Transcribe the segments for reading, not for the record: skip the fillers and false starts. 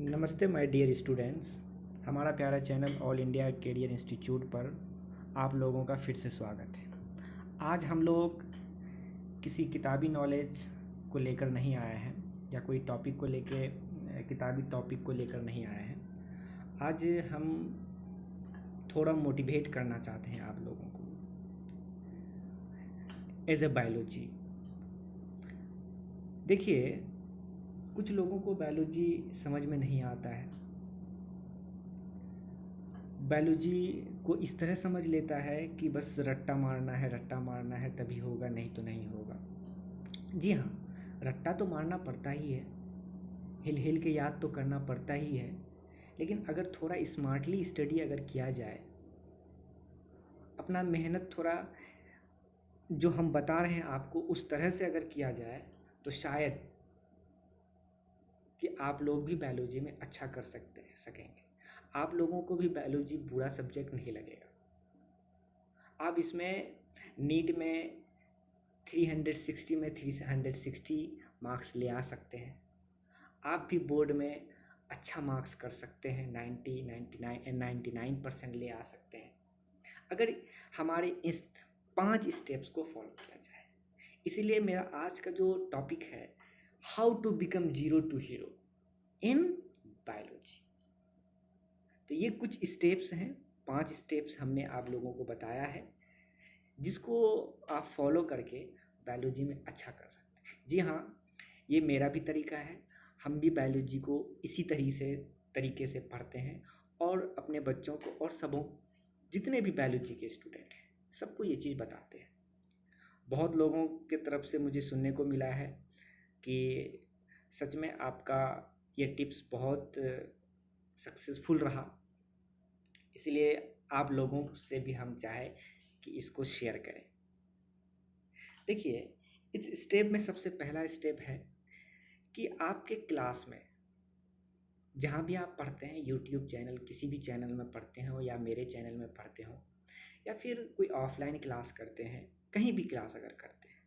नमस्ते my dear students. हमारा प्यारा channel all India career institute पर आप लोगों का फिर से स्वागत है। आज हम लोग किसी किताबी नॉलेज को लेकर नहीं आए हैं या कोई टॉपिक को लेके किताबी टॉपिक को लेकर नहीं आए हैं। आज हम थोड़ा मोटिवेट करना चाहते हैं आप लोगों को एज ए बायोलॉजी। देखिए, कुछ लोगों को बायोलॉजी समझ में नहीं आता है। बायोलॉजी को इस तरह समझ लेता है कि बस रट्टा मारना है तभी होगा, नहीं तो नहीं होगा। जी हाँ, रट्टा तो मारना पड़ता ही है, हिल हिल के याद तो करना पड़ता ही है, लेकिन अगर थोड़ा स्मार्टली स्टडी अगर किया जाए, अपना मेहनत थोड़ा जो हम बता रहे हैं आपको उस तरह से अगर किया जाए तो शायद कि आप लोग भी बायोलॉजी में अच्छा कर सकेंगे। आप लोगों को भी बायोलॉजी बुरा सब्जेक्ट नहीं लगेगा। आप इसमें नीट में 360 में 360 मार्क्स ले आ सकते हैं। आप भी बोर्ड में अच्छा मार्क्स कर सकते हैं, 99% ले आ सकते हैं अगर हमारे इस 5 स्टेप्स को फॉलो किया जाए। इसीलिए मेरा आज का जो टॉपिक है, how to become zero to hero in biology. तो ये कुछ स्टेप्स हैं, 5 स्टेप्स हमने आप लोगों को बताया है, जिसको आप फॉलो करके बायोलॉजी में अच्छा कर सकते हैं। जी हाँ, ये मेरा भी तरीका है। हम भी बायोलॉजी को इसी तरीके से पढ़ते हैं और अपने बच्चों को और सबों जितने भी बायोलॉजी के स्टूडेंट हैं सबको ये चीज़ बताते हैं। बहुत लोगों के तरफ से मुझे सुनने को मिला है कि सच में आपका ये टिप्स बहुत सक्सेसफुल रहा, इसलिए आप लोगों से भी हम चाहें कि इसको शेयर करें। देखिए, इस स्टेप में सबसे पहला स्टेप है कि आपके क्लास में जहाँ भी आप पढ़ते हैं, यूट्यूब चैनल, किसी भी चैनल में पढ़ते हो या मेरे चैनल में पढ़ते हो या फिर कोई ऑफलाइन क्लास करते हैं, कहीं भी क्लास अगर करते हैं,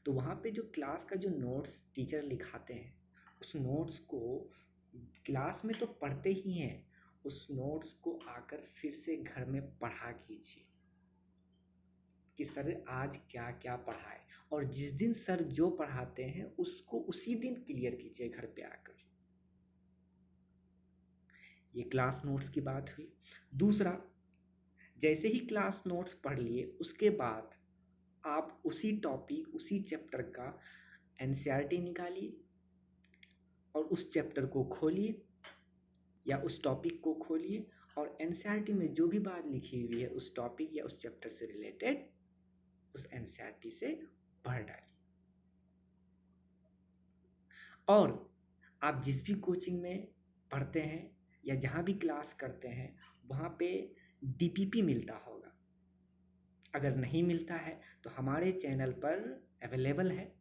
तो वहाँ पे जो क्लास का जो नोट्स टीचर लिखाते हैं, उस नोट्स को क्लास में तो पढ़ते ही हैं, उस नोट्स को आकर फिर से घर में पढ़ा कीजिए कि सर आज क्या क्या पढ़ाए, और जिस दिन सर जो पढ़ाते हैं उसको उसी दिन क्लियर कीजिए घर पे आकर। ये क्लास नोट्स की बात हुई। दूसरा, जैसे ही क्लास नोट्स पढ़ लिए उसके बाद आप उसी टॉपिक, उसी चैप्टर का एनसीईआरटी निकालिए और उस चैप्टर को खोलिए या उस टॉपिक को खोलिए और एनसीईआरटी में जो भी बात लिखी हुई है उस टॉपिक या उस चैप्टर से रिलेटेड उस एनसीईआरटी से पढ़ डालिए। और आप जिस भी कोचिंग में पढ़ते हैं या जहाँ भी क्लास करते हैं वहाँ पे डीपीपी मिलता होगा। अगर नहीं मिलता है तो हमारे चैनल पर अवेलेबल है।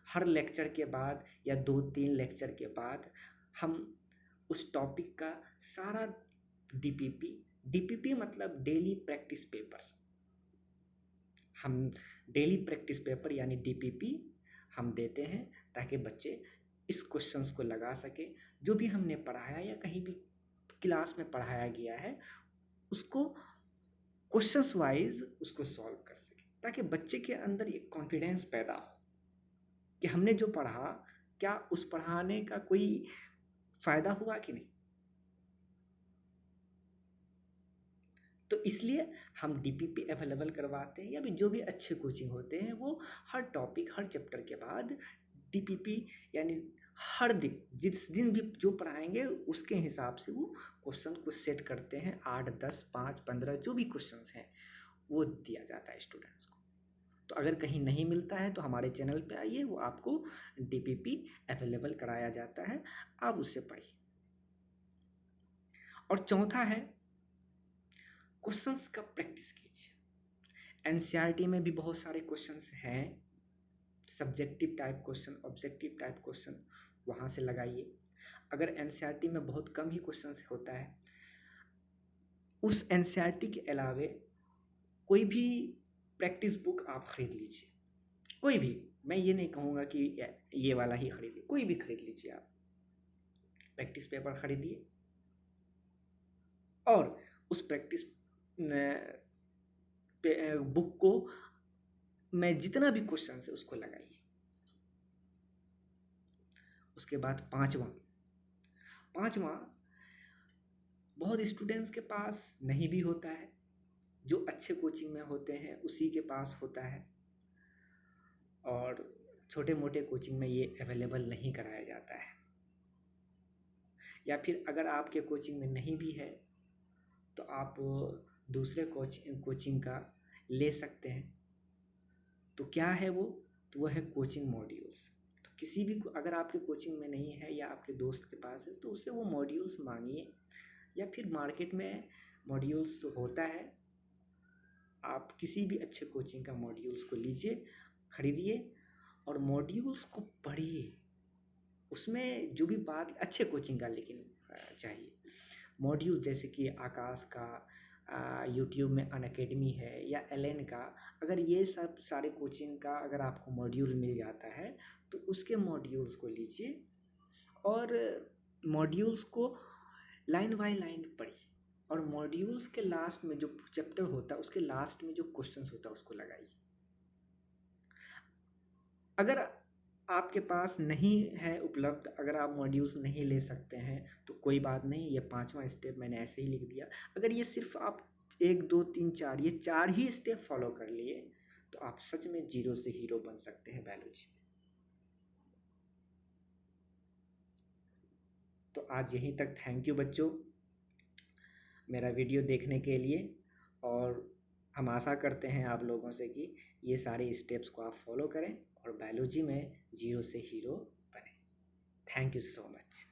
हर लेक्चर के बाद या 2-3 लेक्चर के बाद हम उस टॉपिक का सारा डीपीपी मतलब डेली प्रैक्टिस पेपर, हम डेली प्रैक्टिस पेपर यानी डीपीपी हम देते हैं ताकि बच्चे इस क्वेश्चंस को लगा सके। जो भी हमने पढ़ाया या कहीं भी क्लास में पढ़ाया गया है उसको क्वेश्चंस वाइज उसको सॉल्व कर सके, ताकि बच्चे के अंदर एक कॉन्फिडेंस पैदा हो कि हमने जो पढ़ा क्या उस पढ़ाने का कोई फ़ायदा हुआ कि नहीं। तो इसलिए हम डीपीपी अवेलेबल करवाते हैं, या भी जो भी अच्छे कोचिंग होते हैं वो हर टॉपिक, हर चैप्टर के बाद डीपीपी यानी हर दिन जिस दिन भी जो पढ़ाएंगे उसके हिसाब से वो क्वेश्चन को सेट करते हैं। 8, 10, 5, 15 जो भी क्वेश्चंस हैं वो दिया जाता है स्टूडेंट्स को। तो अगर कहीं नहीं मिलता है तो हमारे चैनल पे आइए, वो आपको डीपीपी अवेलेबल कराया जाता है, आप उससे पढ़िए। और चौथा है क्वेश्चंस का प्रैक्टिस कीजिए। एनसीईआरटी में भी बहुत सारे क्वेश्चंस हैं, subjective type question, objective type question, वहाँ से लगाइए। अगर एनसीईआरटी में बहुत कम ही क्वेश्चंस होता है, उस एनसीईआरटी के अलावे कोई भी प्रैक्टिस बुक आप खरीद लीजिए, कोई भी। मैं ये नहीं कहूँगा कि ये वाला ही खरीदिए, कोई भी खरीद लीजिए आप। प्रैक्टिस पेपर खरीदिए और उस प्रैक्टिस बुक को में जितना भी क्वेश्चन है उसको लगाइए। उसके बाद पांचवा बहुत स्टूडेंट्स के पास नहीं भी होता है, जो अच्छे कोचिंग में होते हैं उसी के पास होता है, और छोटे मोटे कोचिंग में ये अवेलेबल नहीं कराया जाता है। या फिर अगर आपके कोचिंग में नहीं भी है तो आप दूसरे कोचिंग का ले सकते हैं। तो क्या है वो? तो वह है कोचिंग मॉड्यूल्स। तो किसी भी अगर आपके कोचिंग में नहीं है या आपके दोस्त के पास है तो उससे वो मॉड्यूल्स मांगिए, या फिर मार्केट में मॉड्यूल्स होता है, आप किसी भी अच्छे कोचिंग का मॉड्यूल्स को लीजिए, खरीदिए और मॉड्यूल्स को पढ़िए। उसमें जो भी बात अच्छे कोचिंग का लेकिन चाहिए मॉड्यूल, जैसे कि आकाश का, यूट्यूब में अनअकैडमी है या एलन का, अगर ये सब सारे कोचिंग का अगर आपको मॉड्यूल मिल जाता है तो उसके मॉड्यूल्स को लीजिए और मॉड्यूल्स को लाइन बाय लाइन पढ़िए, और मॉड्यूल्स के लास्ट में जो चैप्टर होता है उसके लास्ट में जो क्वेश्चंस होता है उसको लगाइए। अगर आपके पास नहीं है उपलब्ध, अगर आप मॉड्यूल्स नहीं ले सकते हैं तो कोई बात नहीं, ये 5वां स्टेप मैंने ऐसे ही लिख दिया। अगर ये सिर्फ आप 1 2 3 4 ये 4 ही स्टेप फॉलो कर लिए तो आप सच में जीरो से हीरो बन सकते हैं बायोलॉजी में। तो आज यहीं तक। थैंक यू बच्चों मेरा वीडियो देखने के लिए, और हम आशा करते हैं आप लोगों से कि ये सारे स्टेप्स को आप फॉलो करें और बायोलॉजी में जीरो से हीरो बने। Thank you so much.